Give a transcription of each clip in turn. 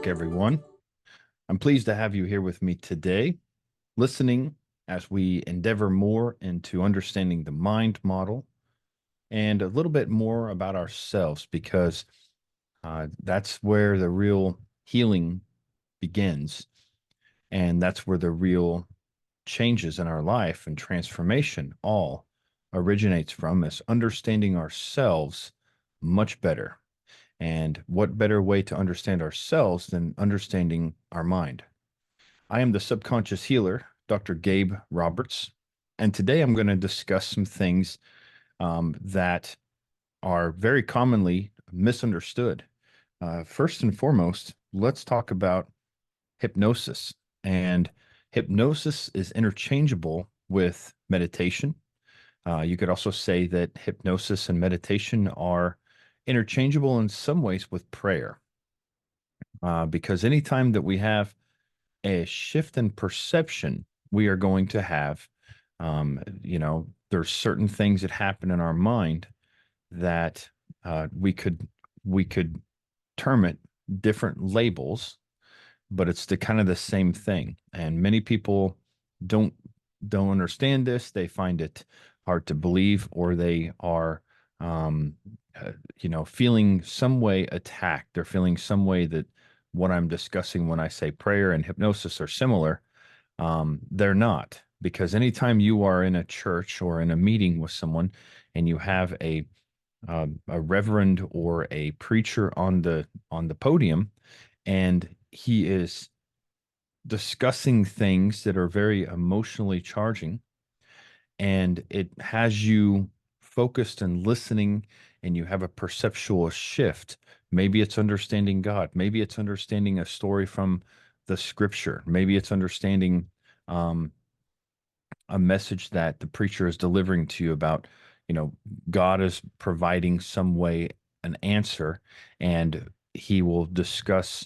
back, everyone. I'm pleased to have you here with me today, listening as we endeavor more into understanding the mind model and a little bit more about ourselves, because that's where the real healing begins. And that's where the real changes in our life and transformation all originates from, is understanding ourselves much better. And what better way to understand ourselves than understanding our mind? I am the subconscious healer, Dr. Gabe Roberts, and today I'm going to discuss some things that are very commonly misunderstood. First and foremost, let's talk about hypnosis. And hypnosis is interchangeable with meditation. You could also say that hypnosis and meditation are interchangeable in some ways with prayer, because anytime that we have a shift in perception, we are going to have, there's certain things that happen in our mind that we could term it different labels, but it's the kind of the same thing. And many people don't don't understand this. They find it hard to believe, or they are, um, feeling some way attacked. They're feeling some way that what I'm discussing when I say prayer and hypnosis are similar. They're not, because anytime you are in a church or in a meeting with someone and you have a reverend or a preacher on the podium, and he is discussing things that are very emotionally charging, and it has you focused and listening, and you have a perceptual shift. Maybe it's understanding God, maybe it's understanding a story from the scripture, maybe it's understanding um, a message that the preacher is delivering to you about, you know, God is providing some way an answer, and he will discuss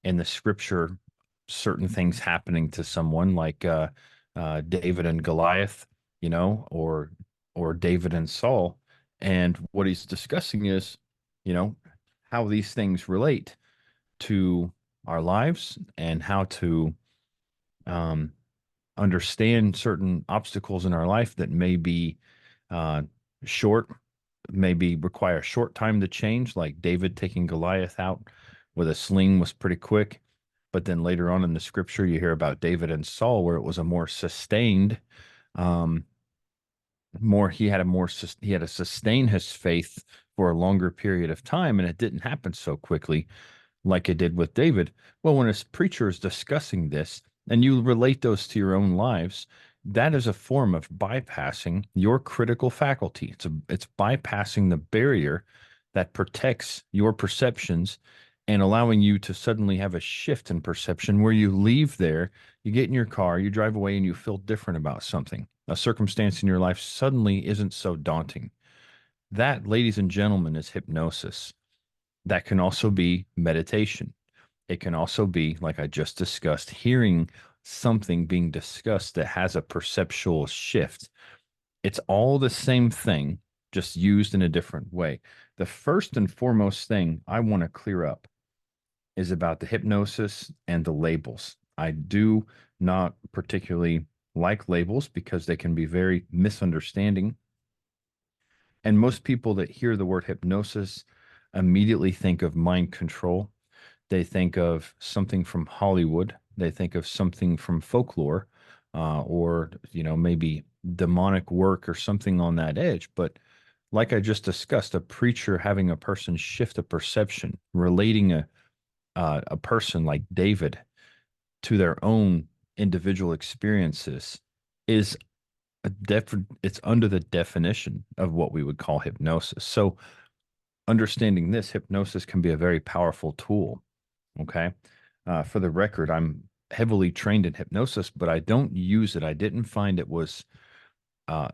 in the scripture certain things happening to someone, like David and Goliath, or David and Saul. And what he's discussing is, you know, how these things relate to our lives, and how to um, understand certain obstacles in our life that may be uh, short, maybe require a short time to change, like David taking Goliath out with a sling was pretty quick. But then later on in the scripture, you hear about David and Saul, where it was a more sustained, um, more he had to sustain his faith for a longer period of time, and it didn't happen so quickly like it did with David. Well, when a preacher is discussing this and you relate those to your own lives, that is a form of bypassing your critical faculty. It's bypassing the barrier that protects your perceptions, and allowing you to suddenly have a shift in perception where you leave there, you get in your car, you drive away, and you feel different about something. A circumstance in your life suddenly isn't so daunting. That, ladies and gentlemen, is hypnosis. That can also be meditation. It can also be, like I just discussed, hearing something being discussed that has a perceptual shift. It's all the same thing, just used in a different way. The first and foremost thing I want to clear up is about the hypnosis and the labels. I do not particularly like labels because they can be very misunderstanding. And most people that hear the word hypnosis immediately think of mind control. They think of something from Hollywood. They think of something from folklore, or maybe demonic work or something on that edge. But like I just discussed, a preacher having a person shift a perception, relating a person like David to their own individual experiences, is it's under the definition of what we would call hypnosis. So understanding this, hypnosis can be a very powerful tool. Okay. For the record, I'm heavily trained in hypnosis, but I don't use it. I didn't find it was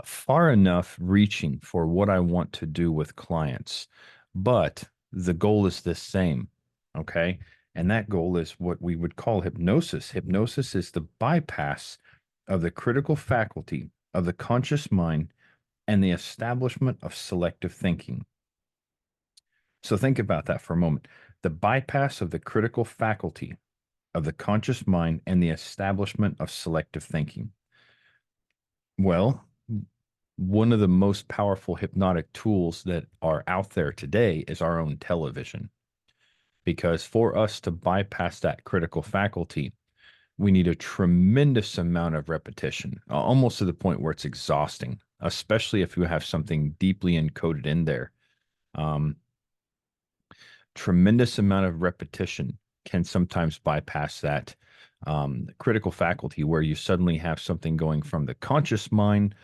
far enough reaching for what I want to do with clients. But the goal is the same. Okay. And that goal is what we would call hypnosis. Hypnosis is the bypass of the critical faculty of the conscious mind and the establishment of selective thinking. So think about that for a moment. The bypass of the critical faculty of the conscious mind and the establishment of selective thinking. Well, one of the most powerful hypnotic tools that are out there today is our own television. Because for us to bypass that critical faculty, we need a tremendous amount of repetition, almost to the point where it's exhausting, especially if you have something deeply encoded in there. Um, Tremendous amount of repetition can sometimes bypass that critical faculty where you suddenly have something going from the conscious mind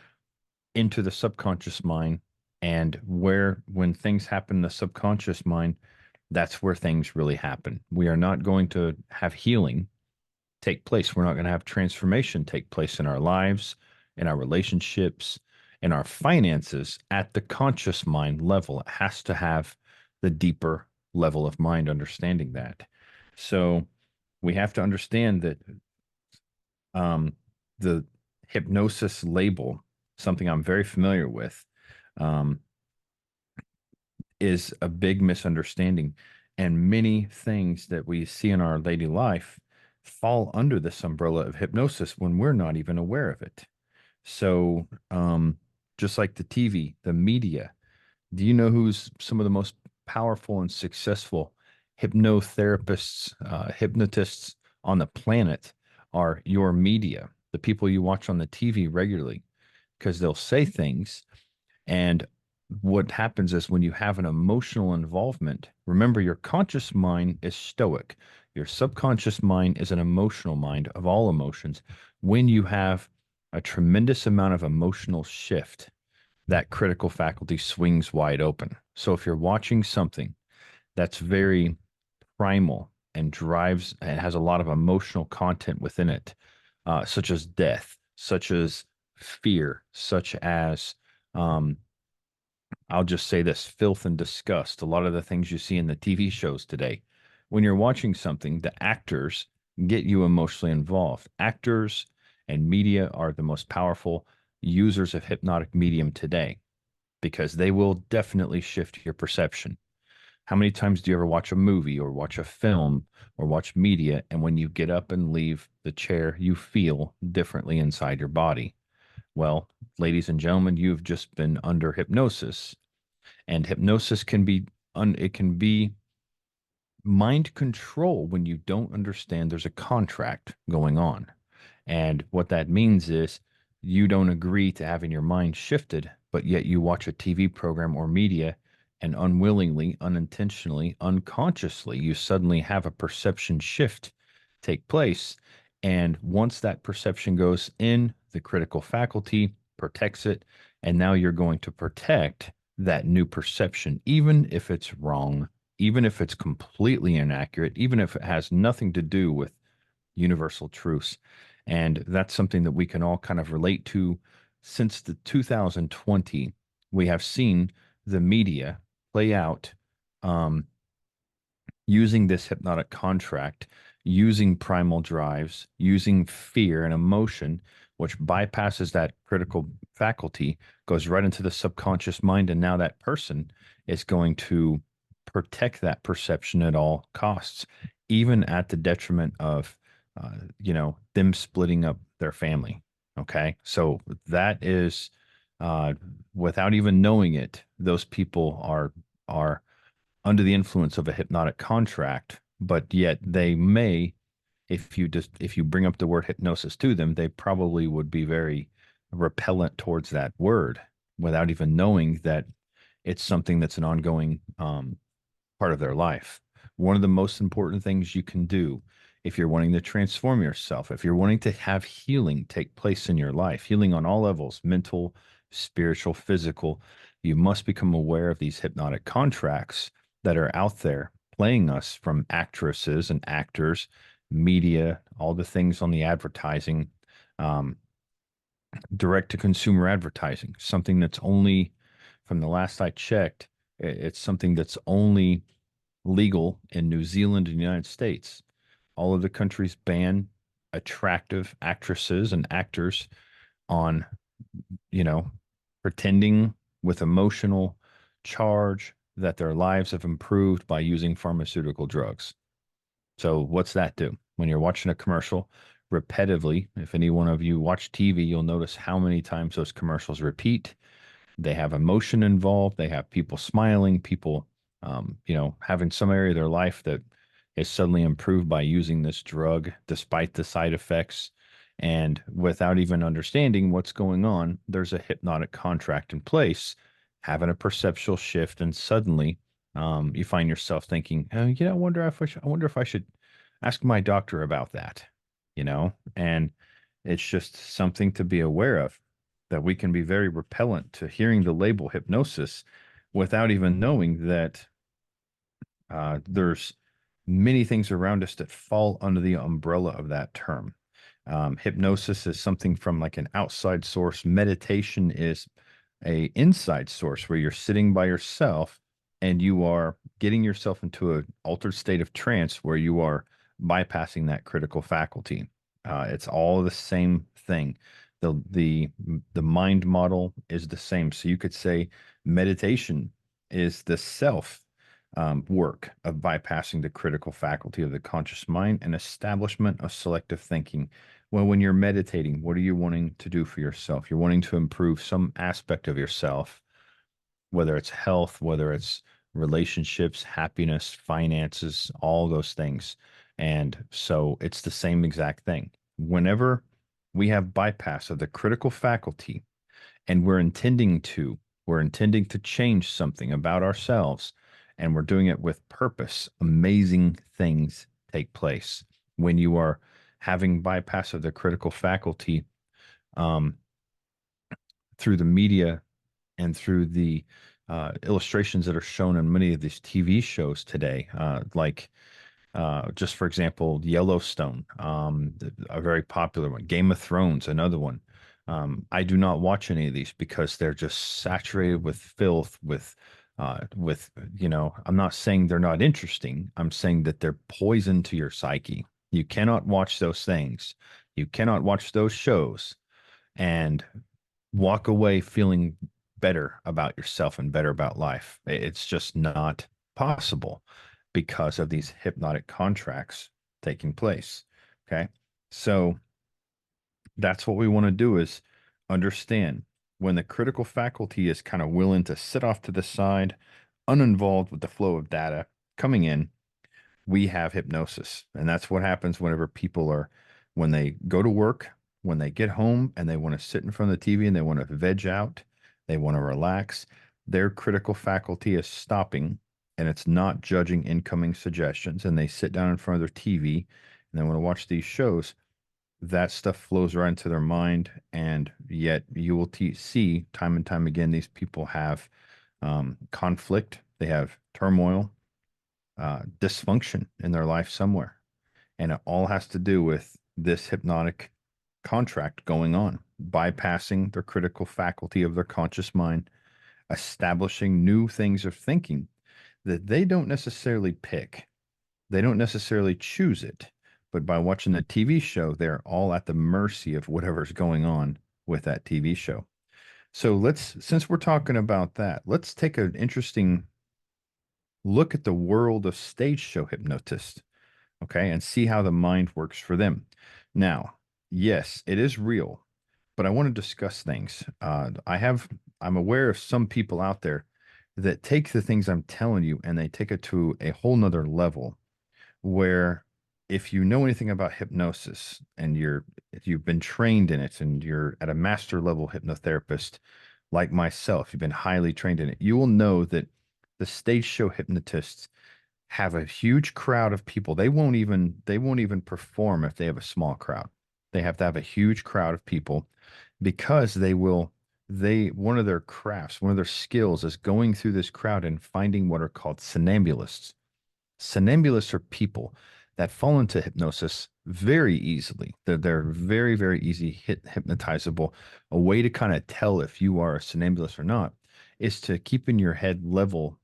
into the subconscious mind. And where, when things happen in the subconscious mind, that's where things really happen. We are not going to have healing take place. We're not going to have transformation take place in our lives, in our relationships, in our finances at the conscious mind level. It has to have the deeper level of mind understanding that. So we have to understand that um, the hypnosis label, something I'm very familiar with, um, is a big misunderstanding. And many things that we see in our daily life fall under this umbrella of hypnosis when we're not even aware of it. So, just like the TV, the media, do you know who's some of the most powerful and successful hypnotherapists, hypnotists on the planet are your media, the people you watch on the TV regularly, because they'll say things and what happens is when you have an emotional involvement, remember your conscious mind is stoic. Your subconscious mind is an emotional mind of all emotions. When you have a tremendous amount of emotional shift, that critical faculty swings wide open. So if you're watching something that's very primal and drives and has a lot of emotional content within it, such as death, such as fear, such as um, I'll just say this filth and disgust. A lot of the things you see in the TV shows today. When you're watching something, the actors get you emotionally involved. Actors and media are the most powerful users of hypnotic medium today because they will definitely shift your perception. How many times do you ever watch a movie or watch a film or watch media, and when you get up and leave the chair, you feel differently inside your body? Well, ladies and gentlemen, you've just been under hypnosis, and hypnosis can be it can be mind control when you don't understand there's a contract going on. And what that means is you don't agree to having your mind shifted, but yet you watch a TV program or media and unwillingly, unintentionally, unconsciously, you suddenly have a perception shift take place. And once that perception goes in, the critical faculty protects it. And now you're going to protect that new perception, even if it's wrong, even if it's completely inaccurate, even if it has nothing to do with universal truths. And that's something that we can all kind of relate to. Since the 2020, we have seen the media play out um, using this hypnotic contract, using primal drives, using fear and emotion, which bypasses that critical faculty, goes right into the subconscious mind. And now that person is going to protect that perception at all costs, even at the detriment of, them splitting up their family. Okay. So that is, uh, without even knowing it, those people are under the influence of a hypnotic contract, but yet they may, if you bring up the word hypnosis to them, they probably would be very repellent towards that word without even knowing that it's something that's an ongoing part of their life. One of the most important things you can do if you're wanting to transform yourself, if you're wanting to have healing take place in your life, healing on all levels, mental, spiritual, physical, you must become aware of these hypnotic contracts that are out there playing us from actresses and actors, media, all the things on the advertising, um, direct to consumer advertising, something that's only, from the last I checked, it's something that's only legal in New Zealand and the United States. All of the countries ban attractive actresses and actors on, you know, pretending with emotional charge, that their lives have improved by using pharmaceutical drugs. So what's that do? When you're watching a commercial repetitively, if any one of you watch TV, you'll notice how many times those commercials repeat. They have emotion involved. They have people smiling, people, having some area of their life that is suddenly improved by using this drug, despite the side effects. And without even understanding what's going on, there's a hypnotic contract in place, having a perceptual shift, and suddenly you find yourself thinking, oh, I wonder if I should ask my doctor about that, and it's just something to be aware of, that we can be very repellent to hearing the label hypnosis without even knowing that there's many things around us that fall under the umbrella of that term. Hypnosis is something from like an outside source. Meditation is a inside source where you're sitting by yourself and you are getting yourself into an altered state of trance where you are bypassing that critical faculty. It's all the same thing. The mind model is the same. So you could say meditation is the self work of bypassing the critical faculty of the conscious mind and establishment of selective thinking. Well, when you're meditating, what are you wanting to do for yourself? You're wanting to improve some aspect of yourself, whether it's health, whether it's relationships, happiness, finances, all those things. And so it's the same exact thing. Whenever we have bypass of the critical faculty and we're intending to change something about ourselves, and we're doing it with purpose, amazing things take place. When you are having bypass of the critical faculty, um, through the media and through the illustrations that are shown in many of these TV shows today, like just for example, Yellowstone, a very popular one. Game of Thrones, another one. I do not watch any of these because they're just saturated with filth, I'm not saying they're not interesting. I'm saying that they're poison to your psyche. You cannot watch those things. You cannot watch those shows and walk away feeling better about yourself and better about life. It's just not possible because of these hypnotic contracts taking place. Okay. So that's what we want to do is understand when the critical faculty is kind of willing to sit off to the side, uninvolved with the flow of data coming in, we have hypnosis. And that's what happens whenever people are, when they go to work, when they get home and they want to sit in front of the TV and they want to veg out, they want to relax, their critical faculty is stopping and it's not judging incoming suggestions. And they sit down in front of their TV and they want to watch these shows. That stuff flows right into their mind. And yet you will see time and time again, these people have conflict, they have turmoil, dysfunction in their life somewhere. And it all has to do with this hypnotic contract going on, bypassing their critical faculty of their conscious mind, establishing new things of thinking that they don't necessarily pick. They don't necessarily choose it. But by watching the TV show, they're all at the mercy of whatever's going on with that TV show. So since we're talking about that, let's take an interesting look at the world of stage show hypnotists, okay, and see how the mind works for them. Now, yes, it is real, but I want to discuss things. I'm aware of some people out there that take the things I'm telling you and they take it to a whole nother level where if you know anything about hypnosis and if you've been trained in it and you're at a master level hypnotherapist like myself, you've been highly trained in it, you will know that the stage show hypnotists have a huge crowd of people. They won't even perform if they have a small crowd. They have to have a huge crowd of people because one of their crafts, one of their skills is going through this crowd and finding what are called somnambulists. Somnambulists are people that fall into hypnosis very easily. They're very, very easy hypnotizable. A way to kind of tell if you are a somnambulist or not is to keeping your head level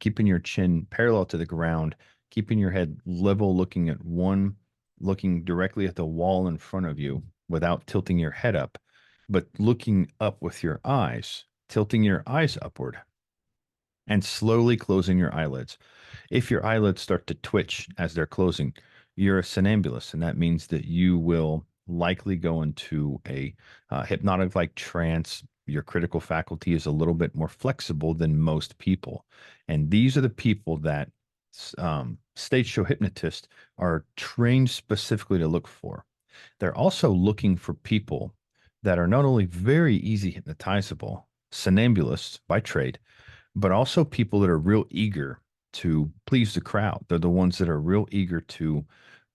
keeping your chin parallel to the ground, keeping your head level, looking directly at the wall in front of you without tilting your head up, but looking up with your eyes, tilting your eyes upward and slowly closing your eyelids. If your eyelids start to twitch as they're closing, you're a somnambulist, and that means that you will likely go into a hypnotic like trance. Your critical faculty is a little bit more flexible than most people. And these are the people that stage show hypnotists are trained specifically to look for. They're also looking for people that are not only very easy hypnotizable, somnambulists by trade, but also people that are real eager to please the crowd. They're the ones that are real eager to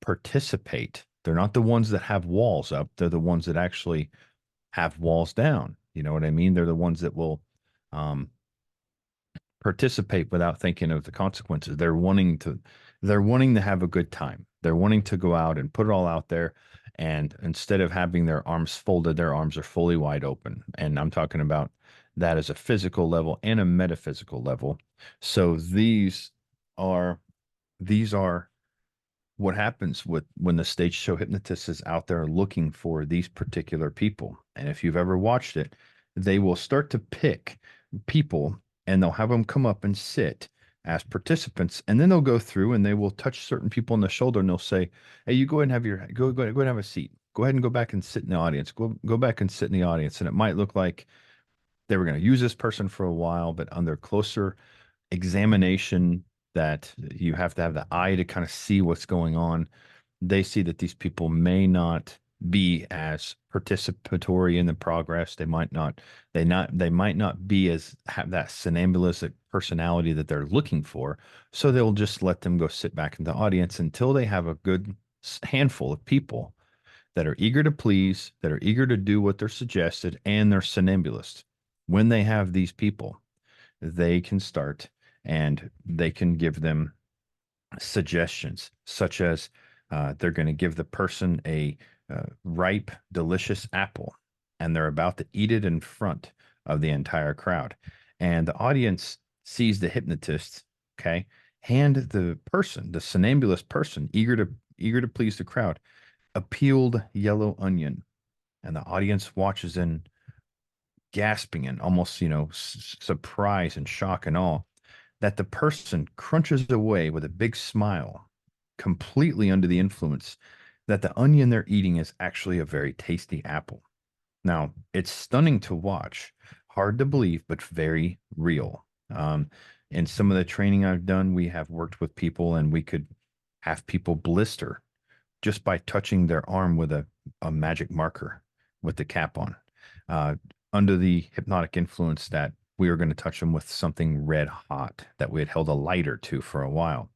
participate. They're not the ones that have walls up. They're the ones that actually have walls down. You know what I mean? They're the ones that will um, participate without thinking of the consequences. They're wanting to have a good time. They're wanting to go out and put it all out there. And instead of having their arms folded, their arms are fully wide open. And I'm talking about that as a physical level and a metaphysical level. So these are what happens with when the stage show hypnotist is out there looking for these particular people. And if you've ever watched it, they will start to pick people and they'll have them come up and sit as participants. And then they'll go through and they will touch certain people on the shoulder and they'll say, "Hey, you go ahead and have your go ahead and have a seat. Go ahead and go back and sit in the audience. Go back and sit in the audience." And it might look like they were going to use this person for a while, but under closer examination that you have to have the eye to kind of see what's going on, they see that these people may not be as participatory in the progress. They might not be as have that somnambulistic personality that they're looking for. So they'll just let them go sit back in the audience until they have a good handful of people that are eager to please, that are eager to do what they're suggested, and they're somnambulists. When they have these people, they can start and they can give them suggestions, such as they're going to give the person a ripe, delicious apple, and they're about to eat it in front of the entire crowd. And the audience sees the hypnotist, okay, hand the person, the somnambulist person, eager to please the crowd, a peeled yellow onion, and the audience watches in gasping and almost, surprise and shock and awe that the person crunches away with a big smile, completely under the influence that the onion they're eating is actually a very tasty apple. Now, it's stunning to watch, hard to believe, but very real. In some of the training I've done, we have worked with people and we could have people blister just by touching their arm with a magic marker with the cap on, uh, under the hypnotic influence that we were going to touch them with something red hot that we had held a lighter to for a while.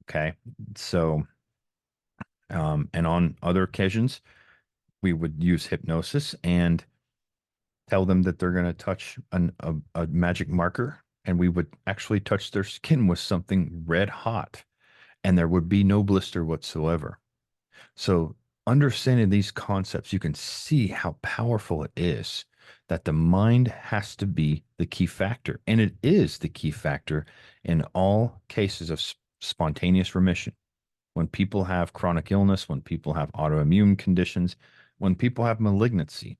Okay. So, and on other occasions, we would use hypnosis and tell them that they're going to touch a magic marker, and we would actually touch their skin with something red hot, and there would be no blister whatsoever. So, understanding these concepts, you can see how powerful it is that the mind has to be the key factor. And it is the key factor in all cases of spontaneous remission. When people have chronic illness, when people have autoimmune conditions, when people have malignancy,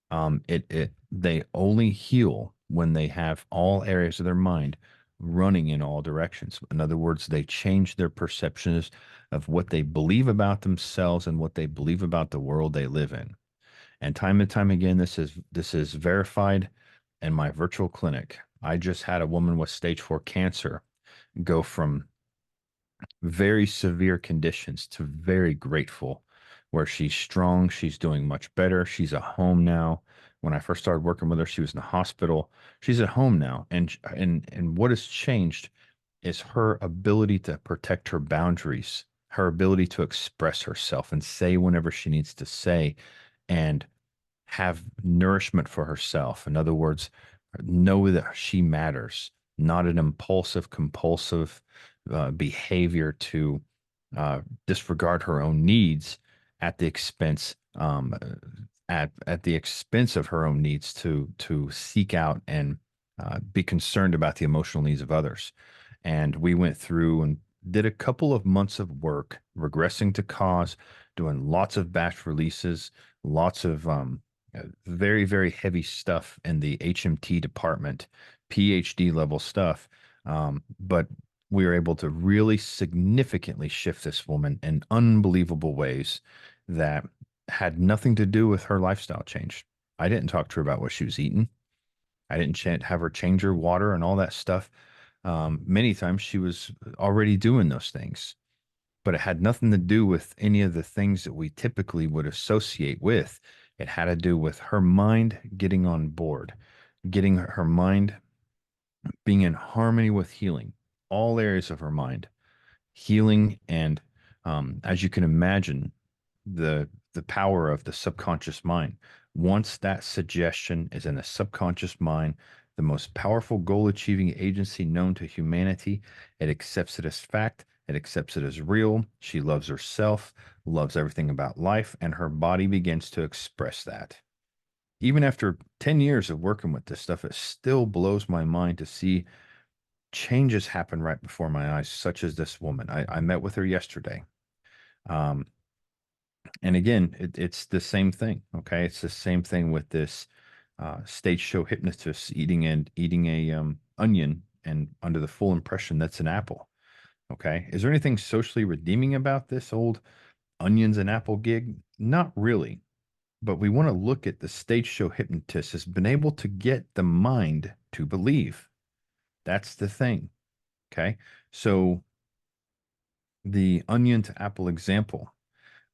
they only heal when they have all areas of their mind running in all directions. In other words, they change their perceptions of what they believe about themselves and what they believe about the world they live in. And time again, this is verified in my virtual clinic. I just had a woman with stage 4 cancer go from very severe conditions to very grateful, where she's strong, she's doing much better, she's at home now. When I first started working with her, she was in the hospital. She's at home now, and what has changed is her ability to protect her boundaries, her ability to express herself and say whenever she needs to say, and have nourishment for herself. In other words, know that she matters, not an impulsive, compulsive behavior to disregard her own needs at the expense at the expense of her own needs to seek out and be concerned about the emotional needs of others. And we went through and did a couple of months of work regressing to cause, doing lots of batch releases, lots of very, very heavy stuff in the HMT department PhD level stuff. But we were able to really significantly shift this woman in unbelievable ways that had nothing to do with her lifestyle change. I didn't talk to her about what she was eating. I didn't have her change her water and all that stuff. Many times she was already doing those things, but it had nothing to do with any of the things that we typically would associate with. It had to do with her mind getting on board, getting her mind being in harmony with healing, all areas of her mind, healing, and as you can imagine, the power of the subconscious mind. Once that suggestion is in the subconscious mind, the most powerful goal achieving agency known to humanity, it accepts it as fact. It accepts it as real. She loves herself, loves everything about life, and her body begins to express that. Even after 10 years of working with this stuff, it still blows my mind to see changes happen right before my eyes, such as this woman. I met with her yesterday. Um, and again, it's the same thing. Okay. It's the same thing with this stage show hypnotist eating a onion and under the full impression that's an apple. Okay. Is there anything socially redeeming about this old onions and apple gig? Not really. But we want to look at the stage show hypnotist has been able to get the mind to believe. That's the thing. Okay. So the onion to apple example,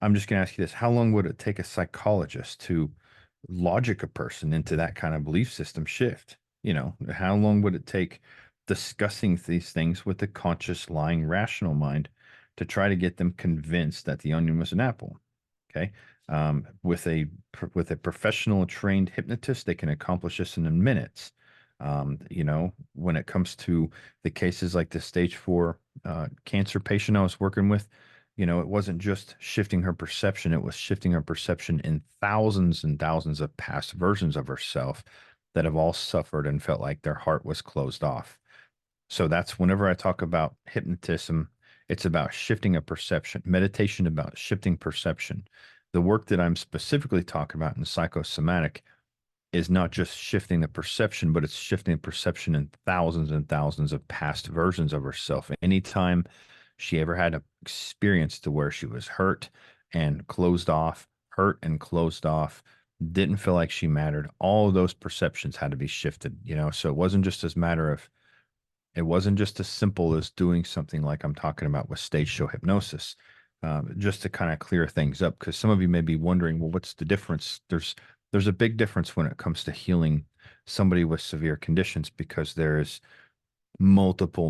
I'm just going to ask you this. How long would it take a psychologist to logic a person into that kind of belief system shift? How long would it take discussing these things with the conscious, lying, rational mind to try to get them convinced that the onion was an apple? Okay. With a professional trained hypnotist, they can accomplish this in minutes. When it comes to the cases like the stage 4 cancer patient I was working with, it wasn't just shifting her perception, it was shifting her perception in thousands and thousands of past versions of herself that have all suffered and felt like their heart was closed off. So that's whenever I talk about hypnotism, it's about shifting a perception, meditation about shifting perception. The work that I'm specifically talking about in psychosomatic is not just shifting the perception, but it's shifting the perception in thousands and thousands of past versions of herself. Anytime she ever had an experience to where she was hurt and closed off, didn't feel like she mattered, all of those perceptions had to be shifted. So it wasn't just as simple as doing something like I'm talking about with stage show hypnosis. Just to kind of clear things up, because some of you may be wondering, well, what's the difference? There's a big difference when it comes to healing somebody with severe conditions because there's multiple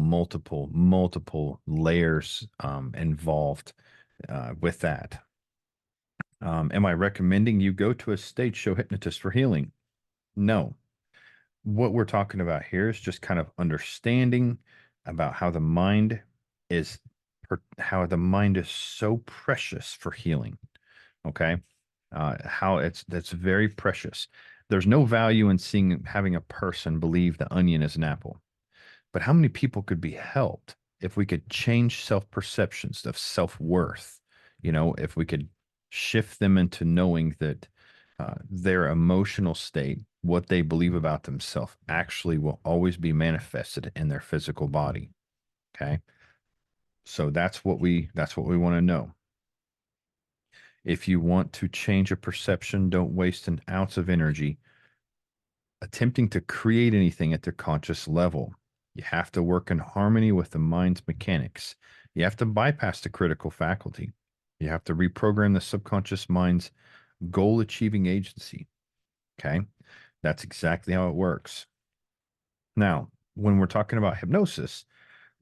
layers involved with that. Am I recommending you go to a stage show hypnotist for healing? No. What we're talking about here is just kind of understanding about is how the mind is so precious for healing. Okay. How that's very precious. There's no value in having a person believe the onion is an apple. But how many people could be helped if we could change self-perceptions of self-worth? If we could shift them into knowing that their emotional state, what they believe about themselves, actually will always be manifested in their physical body. Okay. So that's what we want to know. If you want to change a perception, don't waste an ounce of energy attempting to create anything at the conscious level. You have to work in harmony with the mind's mechanics. You have to bypass the critical faculty. You have to reprogram the subconscious mind's goal achieving agency. Okay. That's exactly how it works. Now, when we're talking about hypnosis,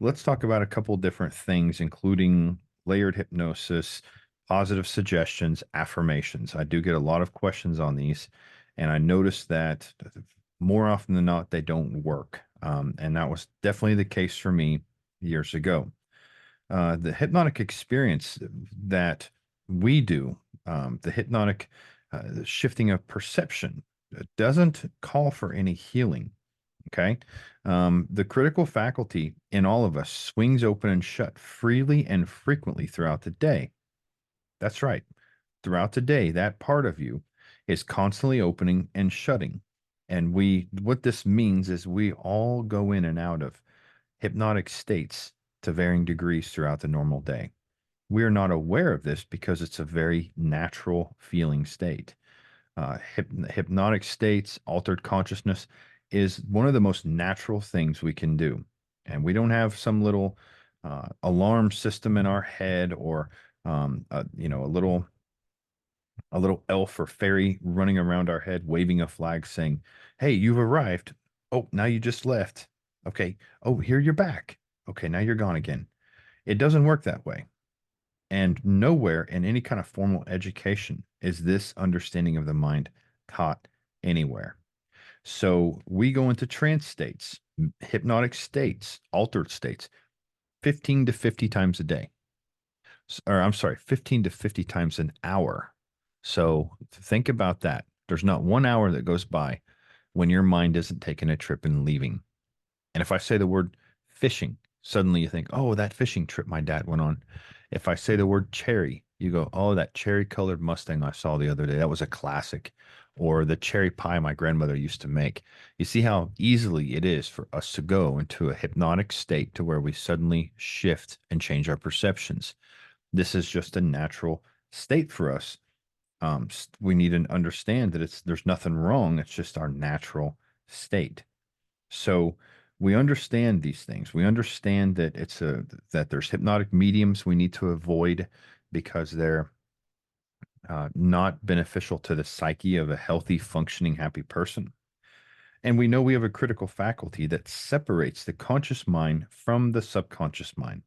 let's talk about a couple different things, including layered hypnosis, positive suggestions, affirmations. I do get a lot of questions on these, and I notice that more often than not, they don't work. And that was definitely the case for me years ago. The hypnotic experience that we do, the hypnotic shifting of perception, doesn't call for any healing. Okay. The critical faculty in all of us swings open and shut freely and frequently throughout the day. That's right. Throughout the day, that part of you is constantly opening and shutting. And what this means is we all go in and out of hypnotic states to varying degrees throughout the normal day. We are not aware of this because it's a very natural feeling state. Hypnotic states, altered consciousness is one of the most natural things we can do. And we don't have some little alarm system in our head or a little elf or fairy running around our head waving a flag saying, "Hey, you've arrived. Oh, now you just left. Okay. Oh, here you're back. Okay, now you're gone again." It doesn't work that way. And nowhere in any kind of formal education is this understanding of the mind taught anywhere. So we go into trance states, hypnotic states, altered states, 15 to 50 times a day. Or I'm sorry, 15 to 50 times an hour. So think about that. There's not 1 hour that goes by when your mind isn't taking a trip and leaving. And if I say the word fishing, suddenly you think, oh, that fishing trip my dad went on. If I say the word cherry, you go, oh, that cherry colored Mustang I saw the other day. That was a classic. Or the cherry pie my grandmother used to make. You see how easily it is for us to go into a hypnotic state to where we suddenly shift and change our perceptions. This is just a natural state for us. We need to understand that there's nothing wrong. It's just our natural state. So we understand these things. We understand that that there's hypnotic mediums we need to avoid because they're not beneficial to the psyche of a healthy, functioning, happy person. And we know we have a critical faculty that separates the conscious mind from the subconscious mind.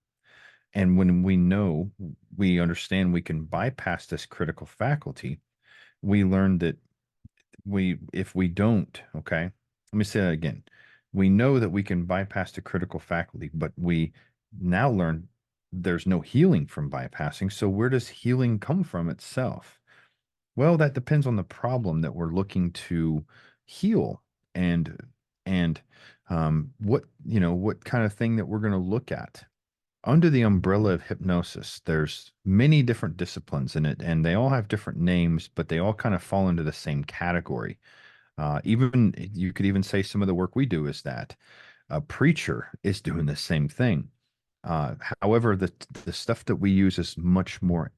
And when we understand we can bypass this critical faculty, we learn that if we don't, okay, let me say that again. We know that we can bypass the critical faculty, but we now learn there's no healing from bypassing. So where does healing come from itself? Well, that depends on the problem that we're looking to heal and and what kind of thing that we're going to look at. Under the umbrella of hypnosis, there's many different disciplines in it, and they all have different names, but they all kind of fall into the same category. Even you could even say some of the work we do is that a preacher is doing the same thing. However, the stuff that we use is much more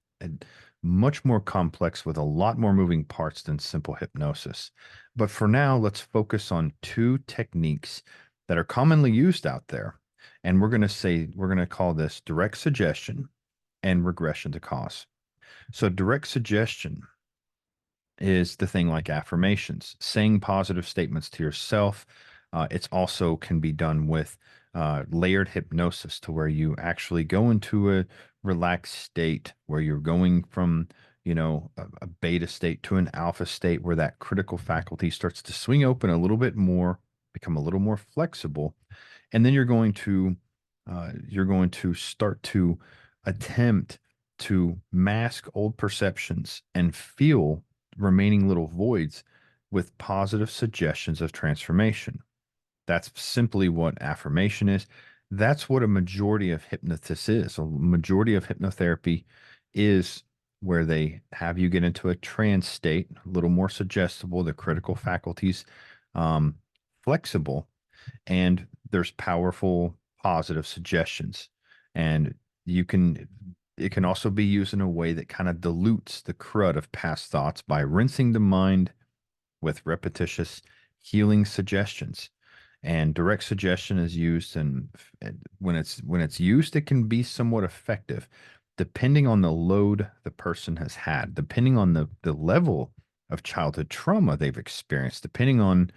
complex with a lot more moving parts than simple hypnosis. But for now, let's focus on two techniques that are commonly used out there. And we're going to call this direct suggestion and regression to cause. So direct suggestion is the thing like affirmations, saying positive statements to yourself. It's also can be done with layered hypnosis to where you actually go into a relaxed state where you're going from, a beta state to an alpha state where that critical faculty starts to swing open a little bit more, become a little more flexible. And then you're going to start to attempt to mask old perceptions and feel remaining little voids with positive suggestions of transformation. That's simply what affirmation is. That's what a majority of hypnotists is. A majority of hypnotherapy is where they have you get into a trance state, a little more suggestible, the critical faculties um, flexible, and there's powerful positive suggestions. And you can it can also be used in a way that kind of dilutes the crud of past thoughts by rinsing the mind with repetitious healing suggestions. And direct suggestion is used, and when it's used, it can be somewhat effective, depending on the load the person has had, depending on the level of childhood trauma they've experienced, depending on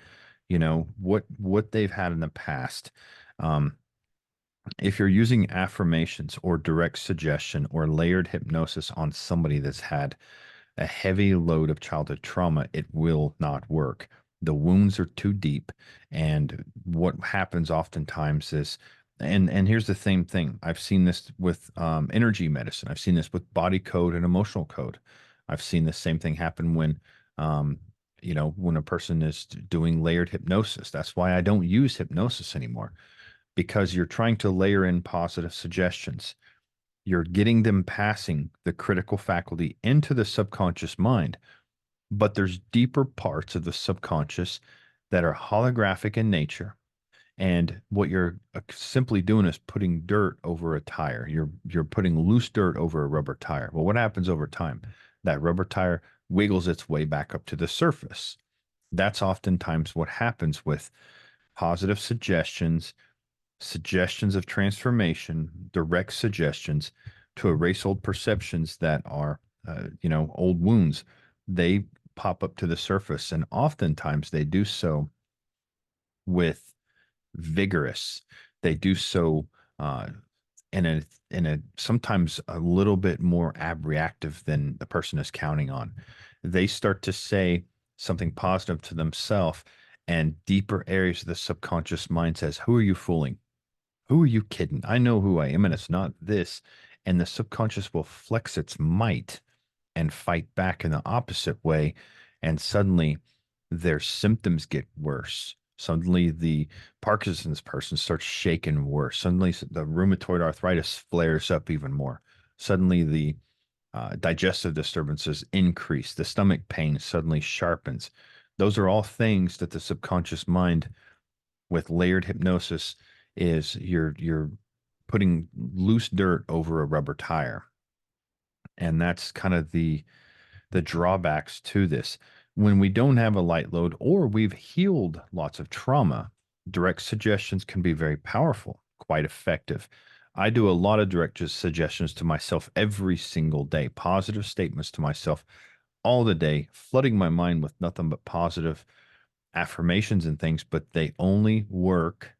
what they've had in the past. Um, if you're using affirmations or direct suggestion or layered hypnosis on somebody that's had a heavy load of childhood trauma, it will not work. The wounds are too deep. And what happens oftentimes is, and here's the same thing. I've seen this with energy medicine. I've seen this with body code and emotional code. I've seen the same thing happen um, when a person is doing layered hypnosis. That's why I don't use hypnosis anymore, because you're trying to layer in positive suggestions. You're getting them passing the critical faculty into the subconscious mind, but there's deeper parts of the subconscious that are holographic in nature. And what you're simply doing is putting dirt over a tire. You're putting loose dirt over a rubber tire. Well, what happens over time? That rubber tire wiggles its way back up to the surface. That's oftentimes what happens with positive suggestions, suggestions of transformation, direct suggestions to erase old perceptions that are, old wounds. They pop up to the surface, and oftentimes they do so with vigorous. They do so uh, in a sometimes a little bit more abreactive than the person is counting on. They start to say something positive to themselves, and deeper areas of the subconscious mind says, "Who are you fooling? Who are you kidding? I know who I am, and it's not this." And the subconscious will flex its might and fight back in the opposite way. And suddenly their symptoms get worse. Suddenly the Parkinson's person starts shaking worse. Suddenly the rheumatoid arthritis flares up even more. Suddenly the digestive disturbances increase. The stomach pain suddenly sharpens. Those are all things that the subconscious mind with layered hypnosis is you're putting loose dirt over a rubber tire. And that's kind of the drawbacks to this. When we don't have a light load or we've healed lots of trauma, direct suggestions can be very powerful, quite effective. I do a lot of direct suggestions to myself every single day, positive statements to myself all the day, flooding my mind with nothing but positive affirmations and things, but they only work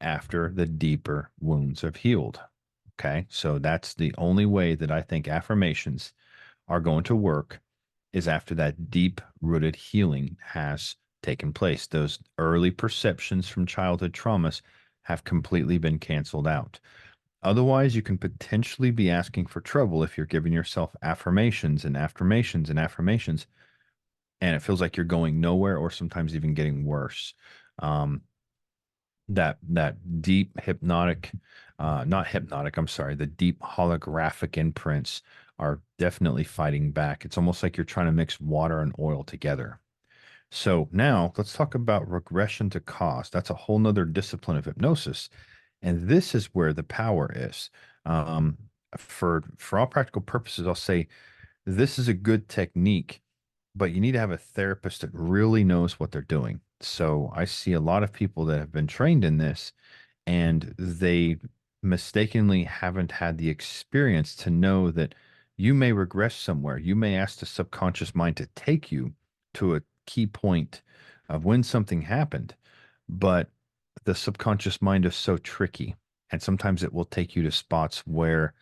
after the deeper wounds have healed. Okay. So that's the only way that I think affirmations are going to work is after that deep rooted healing has taken place. Those early perceptions from childhood traumas have completely been canceled out. Otherwise, you can potentially be asking for trouble if you're giving yourself affirmations and affirmations and affirmations, and it feels like you're going nowhere or sometimes even getting worse. Um, that deep hypnotic, not hypnotic, I'm sorry, the deep holographic imprints are definitely fighting back. It's almost like you're trying to mix water and oil together. So now let's talk about regression to cause. That's a whole nother discipline of hypnosis. And this is where the power is. Um, for all practical purposes, I'll say this is a good technique, but you need to have a therapist that really knows what they're doing. So I see a lot of people that have been trained in this and they mistakenly haven't had the experience to know that you may regress somewhere. You may ask the subconscious mind to take you to a key point of when something happened, but the subconscious mind is so tricky. And sometimes it will take you to spots where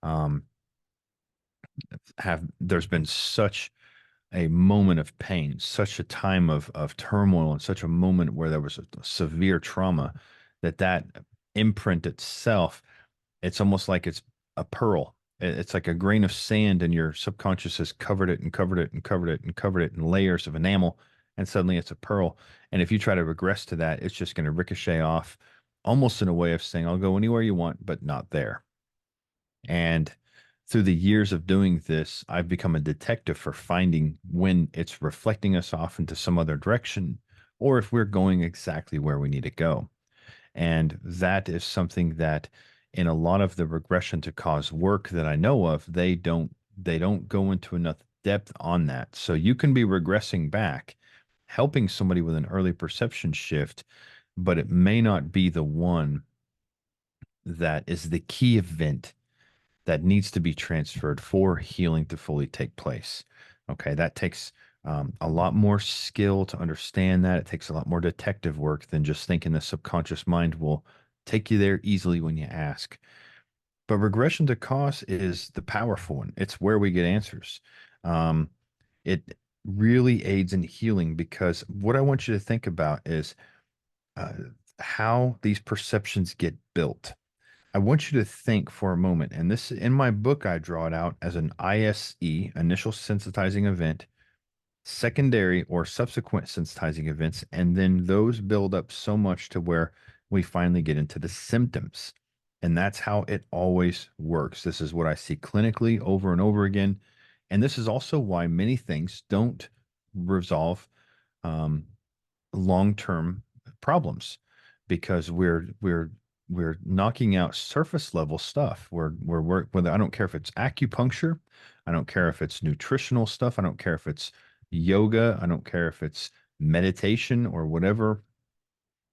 um, have there's been such a moment of pain, such a time of turmoil, and such a moment where there was a severe trauma that imprint itself, it's almost like it's a pearl. It's like a grain of sand, and your subconscious has covered it and covered it and covered it and covered it in layers of enamel, and suddenly it's a pearl. And if you try to regress to that, it's just going to ricochet off, almost in a way of saying, "I'll go anywhere you want, but not there." And through the years of doing this, I've become a detective for finding when it's reflecting us off into some other direction or if we're going exactly where we need to go. And that is something that in a lot of the regression to cause work that I know of, they don't go into enough depth on that. So you can be regressing back, helping somebody with an early perception shift, but it may not be the one that is the key event that needs to be transferred for healing to fully take place. Okay, that takes a lot more skill to understand that. It takes a lot more detective work than just thinking the subconscious mind will take you there easily when you ask. But regression to cause is the powerful one. It's where we get answers. Um, it really aids in healing because what I want you to think about is uh, how these perceptions get built. I want you to think for a moment, and this in my book, I draw it out as an ISE, initial sensitizing event, secondary or subsequent sensitizing events, and then those build up so much to where we finally get into the symptoms. And that's how it always works. This is what I see clinically over and over again. And this is also why many things don't resolve um, long-term problems because we're knocking out surface level stuff. Whether I don't care if it's acupuncture, I don't care if it's nutritional stuff, I don't care if it's yoga, I don't care if it's meditation or whatever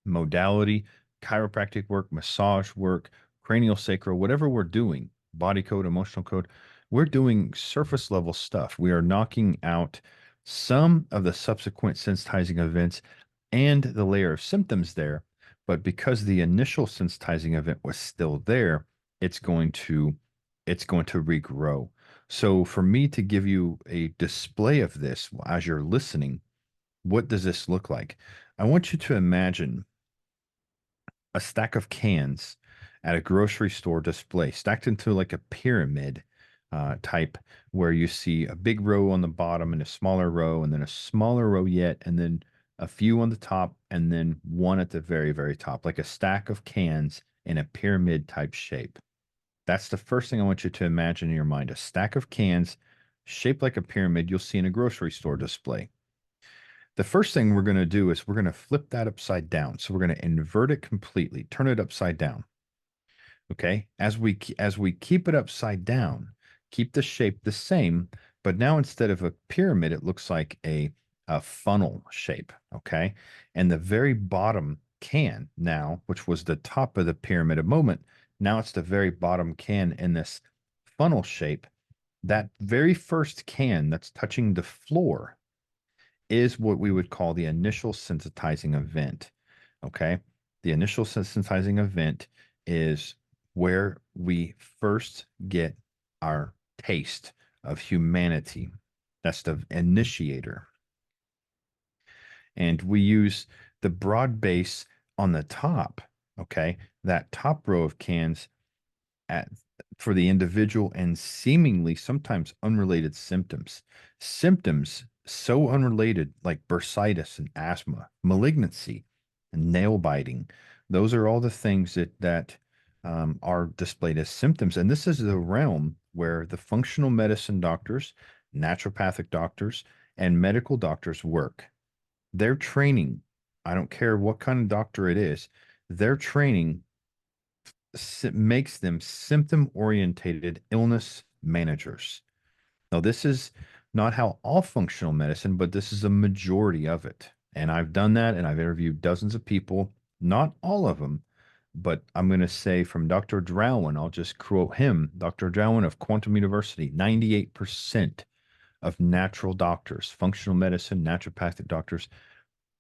modality, chiropractic work, massage work, cranial sacral, whatever we're doing, body code, emotional code, we're doing surface level stuff. We are knocking out some of the subsequent sensitizing events and the layer of symptoms there. But because the initial sensitizing event was still there, it's going to it's going to regrow. So for me to give you a display of this as you're listening, what does this look like? I want you to imagine a stack of cans at a grocery store display, stacked into like a pyramid type, where you see a big row on the bottom and a smaller row, and then a smaller row yet, and then a few on the top, and then one at the very, very top, like a stack of cans in a pyramid type shape. That's the first thing I want you to imagine in your mind, a stack of cans shaped like a pyramid you'll see in a grocery store display. The first thing we're going to do is we're going to flip that upside down. So we're going to invert it completely, turn it upside down. Okay. As we keep it upside down, keep the shape the same, but now instead of a pyramid, it looks like a funnel shape. Okay. And the very bottom can now, which was the top of the pyramid a moment, now it's the very bottom can in this funnel shape. That very first can that's touching the floor is what we would call the initial sensitizing event. Okay. The initial sensitizing event is where we first get our taste of humanity. That's the initiator. And we use the broad base on the top. Okay. That top row of cans at for the individual and seemingly sometimes unrelated symptoms. Symptoms so unrelated, like bursitis and asthma, malignancy, and nail biting. Those are all the things that are displayed as symptoms. And this is the realm where the functional medicine doctors, naturopathic doctors, and medical doctors work. Their training, I don't care what kind of doctor it is, their training makes them symptom orientated illness managers. Now, this is not how all functional medicine, but this is a majority of it. And I've done that and I've interviewed dozens of people, not all of them, but I'm going to say from Dr. Drowan, I'll just quote him, Dr. Drowan of Quantum University, 98% of natural doctors, functional medicine, naturopathic doctors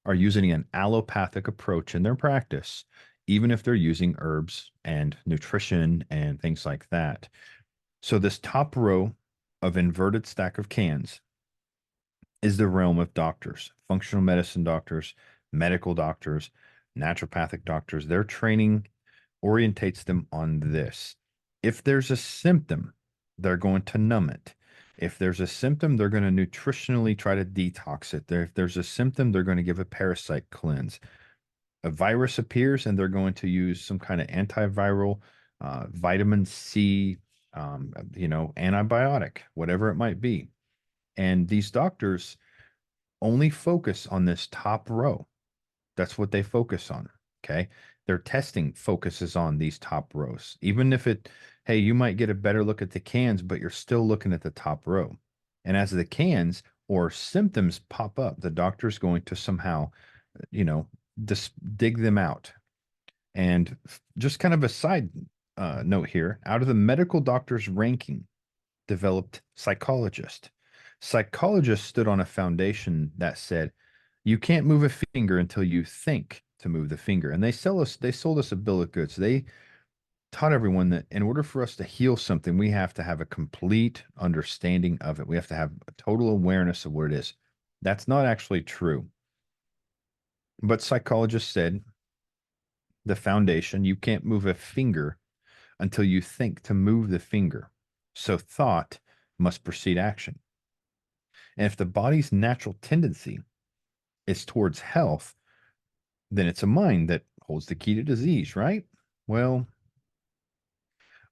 are using an allopathic approach in their practice, even if they're using herbs and nutrition and things like that. So, this top row of inverted stack of cans is the realm of doctors, functional medicine doctors, medical doctors, naturopathic doctors. Their training orientates them on this. If there's a symptom, they're going to numb it. If there's a symptom, they're going to nutritionally try to detox it. If there's a symptom, they're going to give a parasite cleanse. A virus appears and they're going to use some kind of antiviral, vitamin C, antibiotic, whatever it might be. And these doctors only focus on this top row. That's what they focus on. Okay. Their testing focuses on these top rows. Even if hey, you might get a better look at the cans, but you're still looking at the top row. And as the cans or symptoms pop up, the doctor's going to somehow, you know, just dig them out. And just kind of a side note here, out of the medical doctor's ranking, developed psychologist. Psychologists stood on a foundation that said, you can't move a finger until you think to move the finger. And they sold us a bill of goods. They taught everyone that in order for us to heal something, we have to have a complete understanding of it. We have to have a total awareness of what it is. That's not actually true. But psychologists said the foundation, you can't move a finger until you think to move the finger. So thought must precede action. And if the body's natural tendency is towards health, then it's a mind that holds the key to disease, right? Well,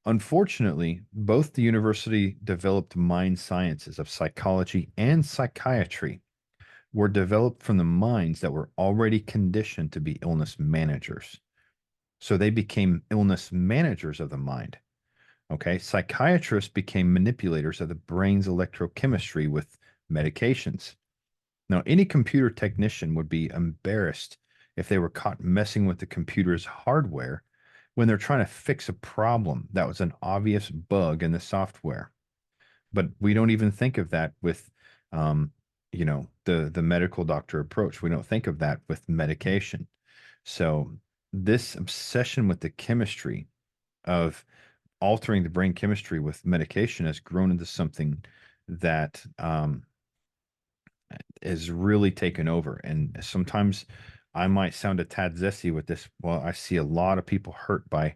unfortunately, both the university developed mind sciences of psychology and psychiatry were developed from the minds that were already conditioned to be illness managers. So they became illness managers of the mind. Okay. Psychiatrists became manipulators of the brain's electrochemistry with medications. Now, any computer technician would be embarrassed if they were caught messing with the computer's hardware when they're trying to fix a problem that was an obvious bug in the software. But we don't even think of that with, um, the medical doctor approach. We don't think of that with medication. So this obsession with the chemistry of altering the brain chemistry with medication has grown into something that is really taken over. And sometimes I might sound a tad zesty with this. Well, I see a lot of people hurt by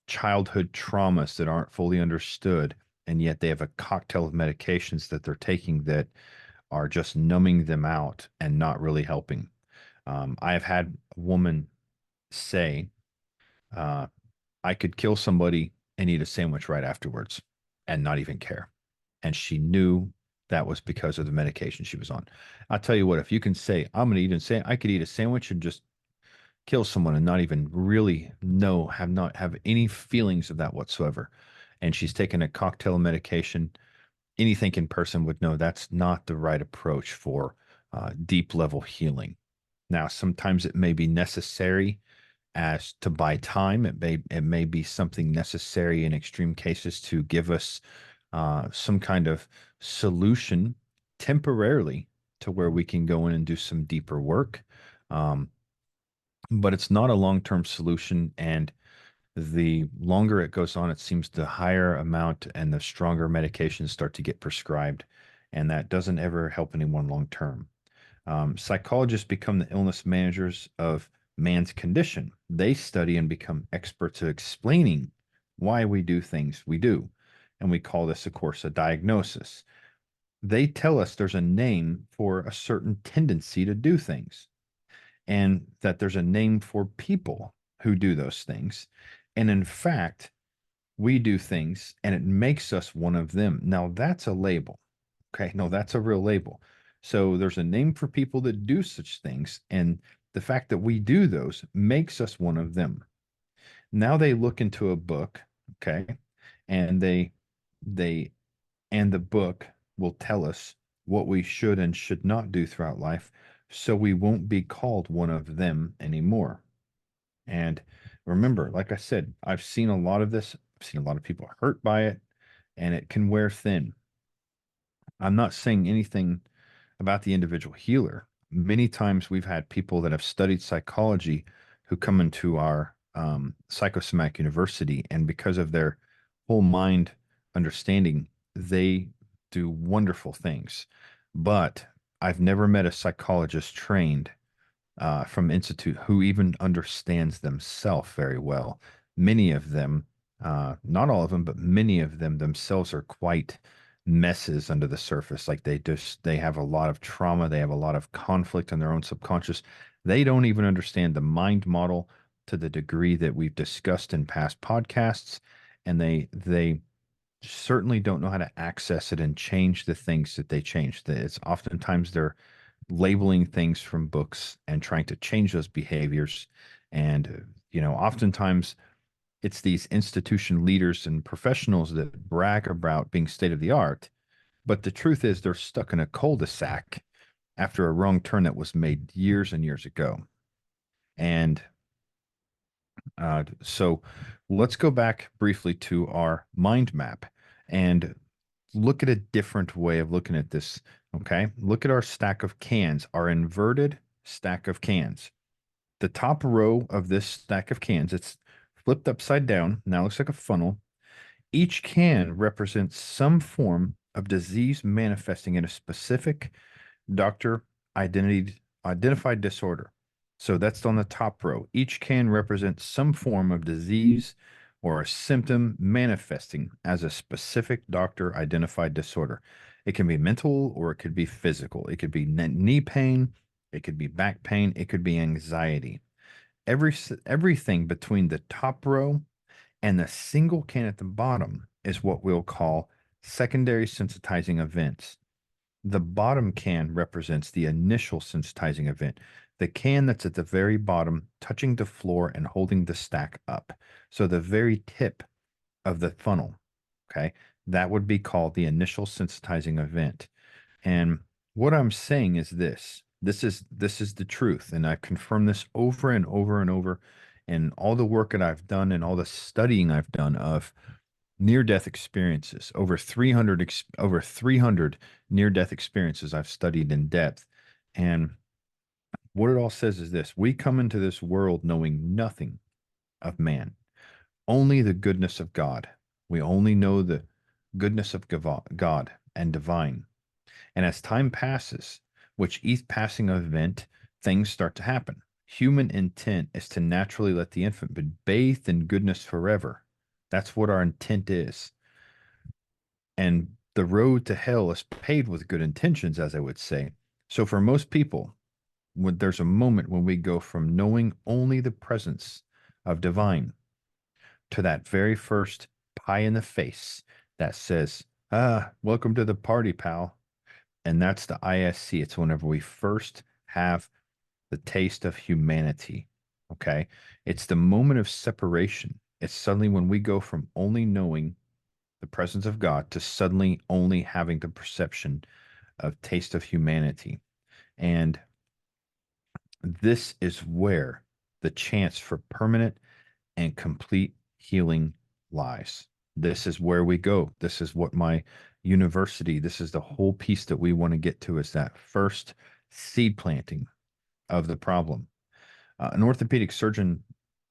childhood traumas that aren't fully understood, and yet they have a cocktail of medications that they're taking that are just numbing them out and not really helping. I have had a woman say, uh, I could kill somebody and eat a sandwich right afterwards and not even care. And she knew that was because of the medication she was on. I'll tell you what, if you can say, I'm going to eat and say, I could eat a sandwich and just kill someone and not even really know, not have any feelings of that whatsoever. And she's taken a cocktail of medication. Any thinking person would know that's not the right approach for deep level healing. Now, sometimes it may be necessary as to buy time. It may be something necessary in extreme cases to give us some kind of solution temporarily to where we can go in and do some deeper work. Um, but it's not a long-term solution. And the longer it goes on, it seems the higher amount and the stronger medications start to get prescribed. And that doesn't ever help anyone long term. Psychologists become the illness managers of man's condition. They study and become experts at explaining why we do things we do. And we call this, of course, a diagnosis. They tell us there's a name for a certain tendency to do things, and that there's a name for people who do those things. And in fact, we do things and it makes us one of them. Now, that's a label. Okay. No, that's a real label. So there's a name for people that do such things. And the fact that we do those makes us one of them. Now they look into a book. Okay. And they, and the book will tell us what we should and should not do throughout life. So we won't be called one of them anymore. And remember, like I said, I've seen a lot of this. I've seen a lot of people hurt by it, and it can wear thin. I'm not saying anything about the individual healer. Many times we've had people that have studied psychology who come into our psychosomatic university, and because of their whole mind understanding, they do wonderful things. But I've never met a psychologist trained from Institute who even understands themselves very well. Many of them, not all of them, but many of them themselves are quite messes under the surface. Like they have a lot of trauma, they have a lot of conflict in their own subconscious. They don't even understand the mind model to the degree that we've discussed in past podcasts, and they certainly don't know how to access it and change the things that they change. It's oftentimes they're labeling things from books and trying to change those behaviors. And, oftentimes it's these institution leaders and professionals that brag about being state of the art. But the truth is, they're stuck in a cul-de-sac after a wrong turn that was made years and years ago. And so let's go back briefly to our mind map and look at a different way of looking at this. Okay. Look at our stack of cans, our inverted stack of cans. The top row of this stack of cans, it's flipped upside down. Now looks like a funnel. Each can represents some form of disease manifesting in a specific doctor identified disorder. So that's on the top row. Each can represent some form of disease or a symptom manifesting as a specific doctor identified disorder. It can be mental or it could be physical. It could be knee pain, it could be back pain, it could be anxiety. Everything between the top row and the single can at the bottom is what we'll call secondary sensitizing events. The bottom can represents the initial sensitizing event, the can that's at the very bottom, touching the floor and holding the stack up. So the very tip of the funnel, okay, that would be called the initial sensitizing event. And what I'm saying is this. This is the truth, and I confirm this over and over and over in all the work that I've done and all the studying I've done of near death experiences. Over 300 near death experiences I've studied in depth. And what it all says is this: we come into this world knowing nothing of man, only the goodness of God. We only know the goodness of God and divine. And as time passes, which each passing event, things start to happen. Human intent is to naturally let the infant be bathed in goodness forever. That's what our intent is. And the road to hell is paved with good intentions, as I would say. So for most people, when there's a moment when we go from knowing only the presence of divine to that very first pie in the face that says, welcome to the party, pal. And that's the ISC. It's whenever we first have the taste of humanity. Okay. It's the moment of separation. It's suddenly when we go from only knowing the presence of God to suddenly only having the perception of taste of humanity. And this is where the chance for permanent and complete healing lies. This is where we go. This is what my university, this is the whole piece that we want to get to, is that first seed planting of the problem. An orthopedic surgeon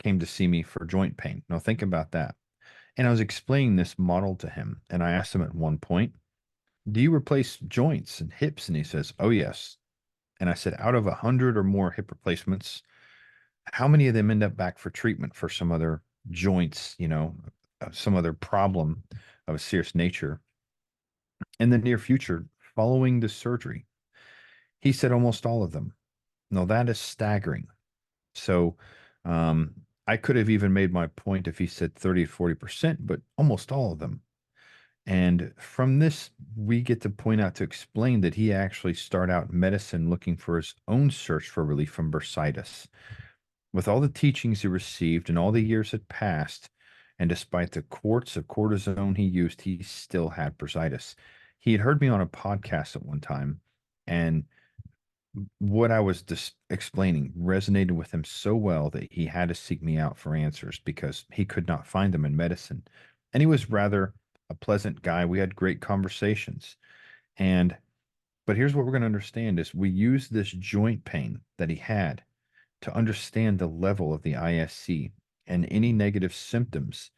came to see me for joint pain. Now, think about that. And I was explaining this model to him. And I asked him at one point, do you replace joints and hips? And he says, oh, yes. And I said, out of 100 or more hip replacements, how many of them end up back for treatment for some other joints, some other problem of a serious nature in the near future following the surgery? He said almost all of them. Now, that is staggering. So, um, I could have even made my point if he said 30 to 40%, but almost all of them. And from this, we get to point out to explain that he actually started out medicine looking for his own search for relief from bursitis. With all the teachings he received and all the years had passed, and despite the quarts of cortisone he used, he still had bursitis. He had heard me on a podcast at one time, and what I was just explaining resonated with him so well that he had to seek me out for answers because he could not find them in medicine. And he was rather a pleasant guy. We had great conversations. And but here's what we're going to understand is we use this joint pain that he had to understand the level of the ISC, and any negative symptoms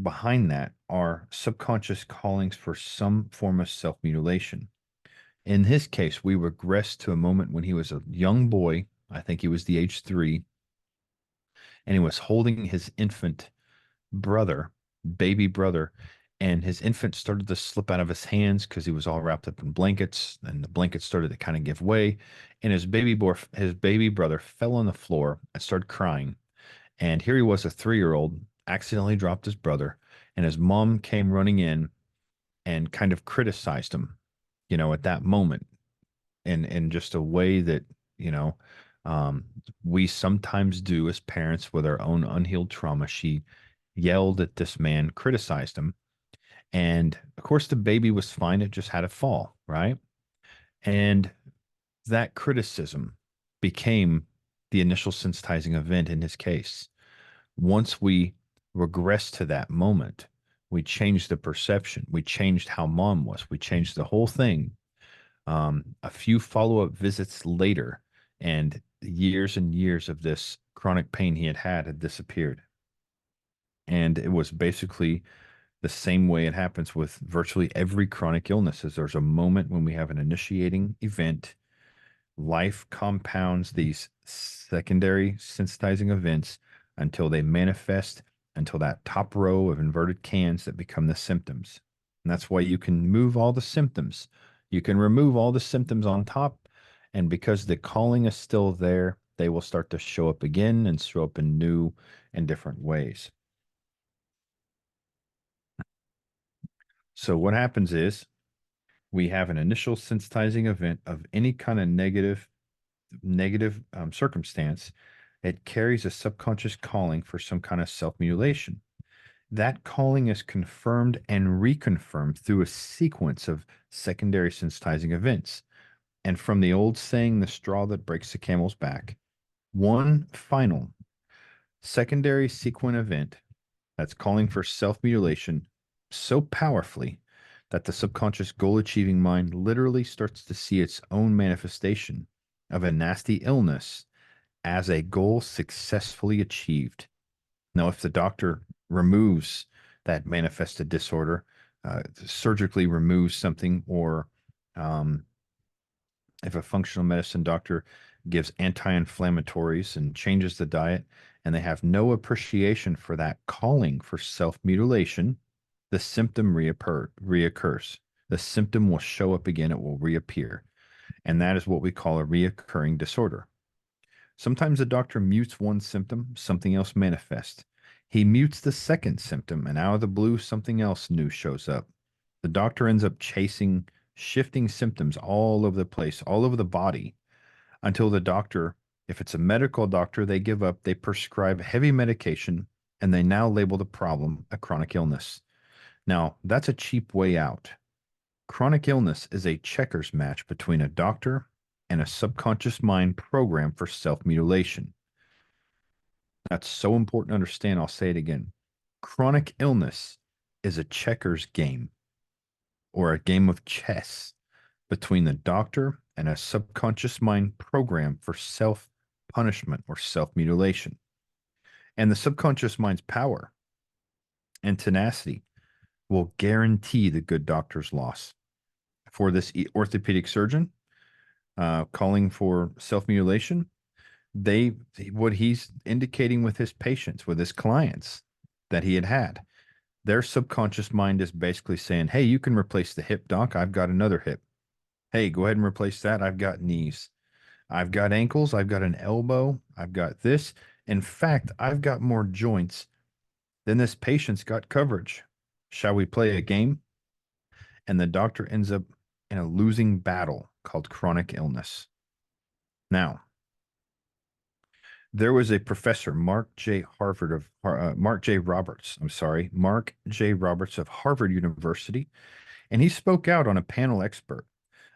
behind that are subconscious callings for some form of self-mutilation. In his case, we regress to a moment when he was a young boy. I think he was the age 3, and he was holding his infant brother, baby brother, and his infant started to slip out of his hands because he was all wrapped up in blankets, and the blankets started to kind of give way, and his baby brother fell on the floor and started crying. And here he was, a 3-year-old, accidentally dropped his brother, and his mom came running in and kind of criticized him, at that moment, in just a way that, you know, um, we sometimes do as parents with our own unhealed trauma. She yelled at this man, criticized him. And of course, the baby was fine. It just had a fall, right? And that criticism became the initial sensitizing event in his case. Once we regress to that moment, we changed the perception. We changed how mom was. We changed the whole thing. A few follow-up visits later, and years and years of this chronic pain he had disappeared. And it was basically the same way it happens with virtually every chronic illness is there's a moment when we have an initiating event. Life compounds these secondary sensitizing events until they manifest, until that top row of inverted cans that become the symptoms. And that's why you can move all the symptoms. You can remove all the symptoms on top. And because the calling is still there, they will start to show up again and show up in new and different ways. So what happens is We have an initial sensitizing event of any kind of negative circumstance. It carries a subconscious calling for some kind of self-mutilation. That calling is confirmed and reconfirmed through a sequence of secondary sensitizing events. And from the old saying, the straw that breaks the camel's back, one final secondary sequent event that's calling for self mutilation so powerfully that the subconscious goal achieving mind literally starts to see its own manifestation of a nasty illness as a goal successfully achieved. Now, if the doctor removes that manifested disorder, surgically removes something, or um, if a functional medicine doctor gives anti-inflammatories and changes the diet, and they have no appreciation for that calling for self-mutilation, the symptom reoccurs. The symptom will show up again, it will reappear. And that is what we call a reoccurring disorder. Sometimes the doctor mutes one symptom, something else manifests. He mutes the second symptom, and out of the blue, something else new shows up. The doctor ends up chasing, shifting symptoms all over the place, all over the body, until the doctor, if it's a medical doctor, they give up, they prescribe heavy medication, and they now label the problem a chronic illness. Now, that's a cheap way out. Chronic illness is a checkers match between a doctor and a subconscious mind program for self mutilation. That's so important to understand. I'll say it again. Chronic illness is a checkers game or a game of chess between the doctor and a subconscious mind program for self punishment or self mutilation. And the subconscious mind's power and tenacity will guarantee the good doctor's loss. For this orthopedic surgeon calling for self mutilation, they what he's indicating with his patients, with his clients that he had, their subconscious mind is basically saying, "Hey, you can replace the hip, doc. I've got another hip. Hey, go ahead and replace that. I've got knees. I've got ankles. I've got an elbow. I've got this. In fact, I've got more joints than this patient's got coverage. Shall we play a game?" And the doctor ends up in a losing battle called chronic illness. Now, there was a professor, Mark J. Roberts. I'm sorry, Mark J. Roberts of Harvard University, and he spoke out on a panel expert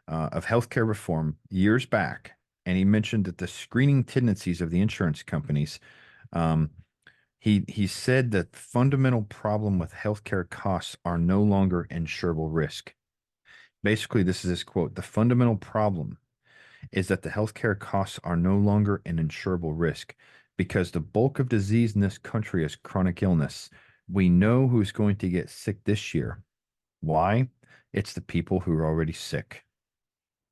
of healthcare reform years back, and he mentioned that the screening tendencies of the insurance companies. Um, he said that the fundamental problem with healthcare costs are no longer insurable risk. Basically, this is his quote: "The fundamental problem is that the healthcare costs are no longer an insurable risk because the bulk of disease in this country is chronic illness. We know who's going to get sick this year. Why? It's the people who are already sick."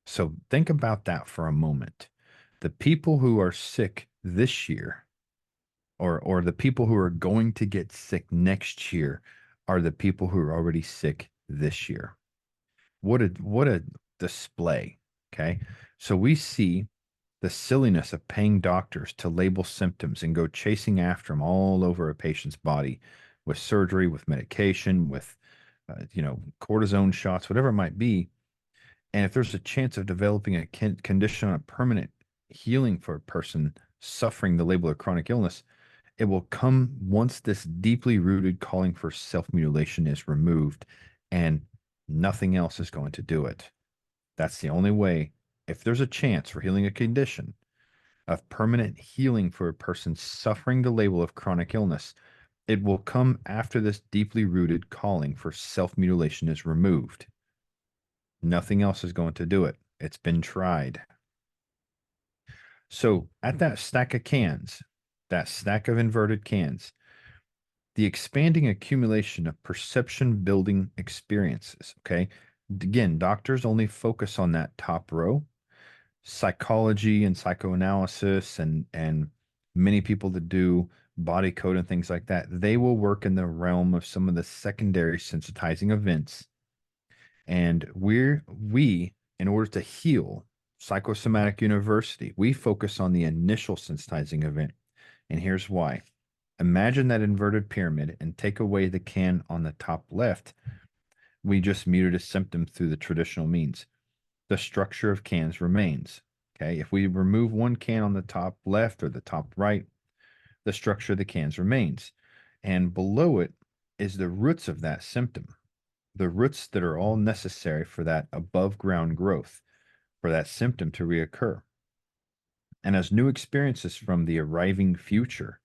So think about that for a moment. The people who are sick this year, or the people who are going to get sick next year, are the people who are already sick this year. What a display. Okay. So we see the silliness of paying doctors to label symptoms and go chasing after them all over a patient's body with surgery, with medication, with cortisone shots, whatever it might be. And if there's a chance of developing a condition on permanent healing for a person suffering the label of chronic illness, it will come once this deeply rooted calling for self-mutilation is removed, and nothing else is going to do it. That's the only way. If there's a chance for healing a condition of permanent healing for a person suffering the label of chronic illness, it will come after this deeply rooted calling for self-mutilation is removed. Nothing else is going to do it. It's been tried. So at that stack of cans, that stack of inverted cans, the expanding accumulation of perception building experiences. Okay. Again, doctors only focus on that top row. Psychology and psychoanalysis and many people that do body code and things like that, they will work in the realm of some of the secondary sensitizing events. And we, in order to heal Psychosomatic University, we focus on the initial sensitizing event. And here's why. Imagine that inverted pyramid and take away the can on the top left. We just muted a symptom through the traditional means. The structure of cans remains. Okay. If we remove one can on the top left or the top right, the structure of the cans remains. And below it is the roots of that symptom, the roots that are all necessary for that above ground growth, for that symptom to reoccur. And as new experiences from the arriving future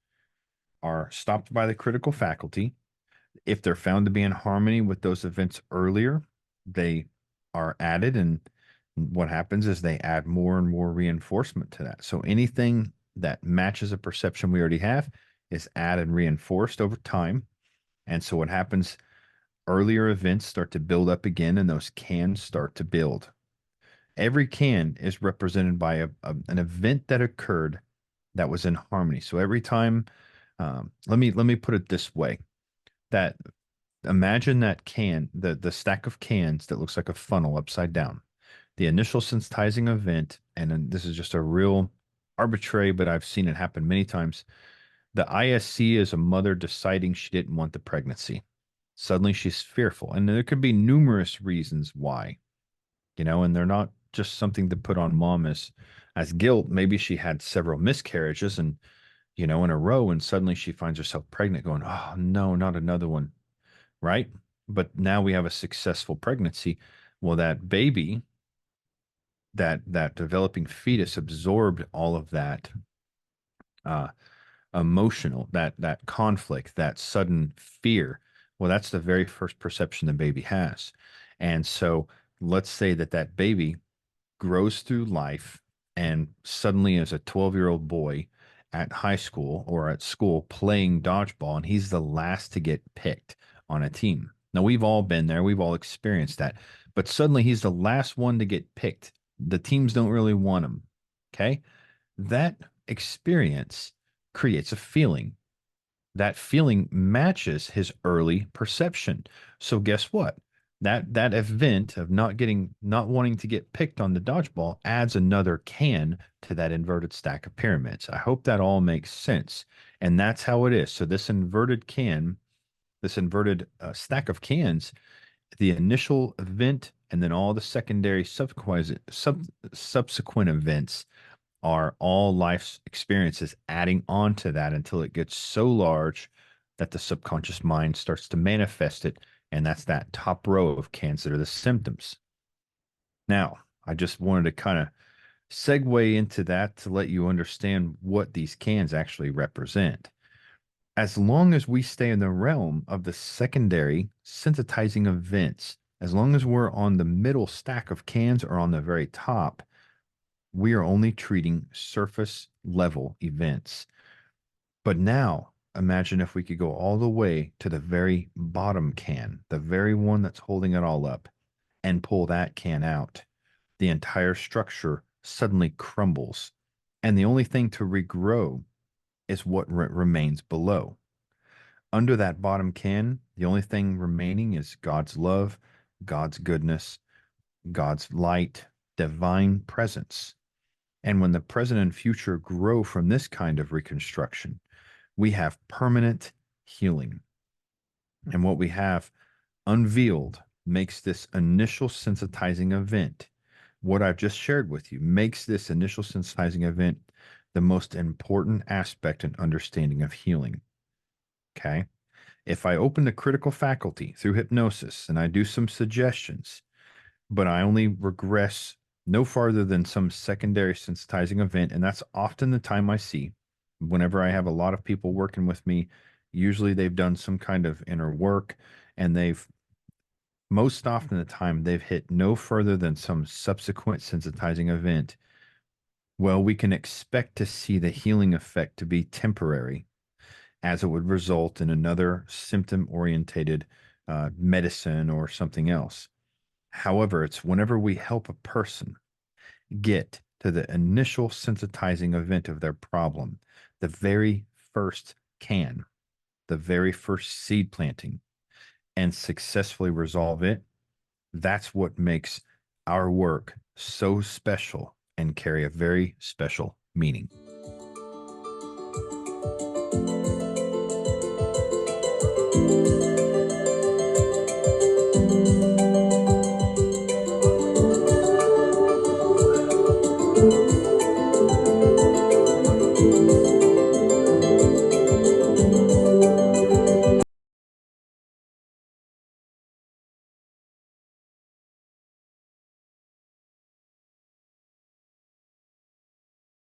are stopped by the critical faculty, if they're found to be in harmony with those events earlier, they are added. And what happens is they add more and more reinforcement to that. So anything that matches a perception we already have is added and reinforced over time. And so what happens, earlier events start to build up again, and those cans start to build. Every can is represented by an event that occurred that was in harmony. So every time, let me put it this way: that imagine that can, the stack of cans that looks like a funnel upside down. The initial sensitizing event, and then this is just a real arbitrary, but I've seen it happen many times. The ISC is a mother deciding she didn't want the pregnancy. Suddenly she's fearful, and there could be numerous reasons why, and they're not just something to put on mom as guilt. Maybe she had several miscarriages and in a row, and suddenly she finds herself pregnant, going, "Oh no, not another one." Right? But now we have a successful pregnancy. Well, that baby, that developing fetus absorbed all of that uh emotional, that conflict, that sudden fear. Well, that's the very first perception the baby has. And so let's say that baby grows through life and suddenly is a 12-year-old boy at high school or at school playing dodgeball, and he's the last to get picked on a team. Now, we've all been there, we've all experienced that, but suddenly he's the last one to get picked. The teams don't really want him. Okay. That experience creates a feeling. That feeling matches his early perception. So guess what? That event of not wanting to get picked on the dodgeball adds another can to that inverted stack of pyramids. I hope that all makes sense. And that's how it is. So this inverted can, this inverted stack of cans, the initial event and then all the secondary subsequent events are all life's experiences adding on to that until it gets so large that the subconscious mind starts to manifest it. And that's that top row of cans that are the symptoms. Now, I just wanted to kind of segue into that to let you understand what these cans actually represent. As long as we stay in the realm of the secondary sensitizing events, as long as we're on the middle stack of cans or on the very top, we are only treating surface level events. But now imagine if we could go all the way to the very bottom can, the very one that's holding it all up, and pull that can out. The entire structure suddenly crumbles. And the only thing to regrow is what remains below. Under that bottom can, the only thing remaining is God's love, God's goodness, God's light, divine presence. And when the present and future grow from this kind of reconstruction, we have permanent healing. And what we have unveiled makes this initial sensitizing event, what I've just shared with you, makes this initial sensitizing event the most important aspect and understanding of healing. Okay. If I open the critical faculty through hypnosis and I do some suggestions, but I only regress no farther than some secondary sensitizing event, and that's often the time I see whenever I have a lot of people working with me. Usually they've done some kind of inner work, and most often the time they've hit no further than some subsequent sensitizing event. Well, we can expect to see the healing effect to be temporary, as it would result in another symptom orientated medicine or something else. However, it's whenever we help a person get to the initial sensitizing event of their problem, the very first can, the very first seed planting, and successfully resolve it, that's what makes our work so special and carry a very special meaning.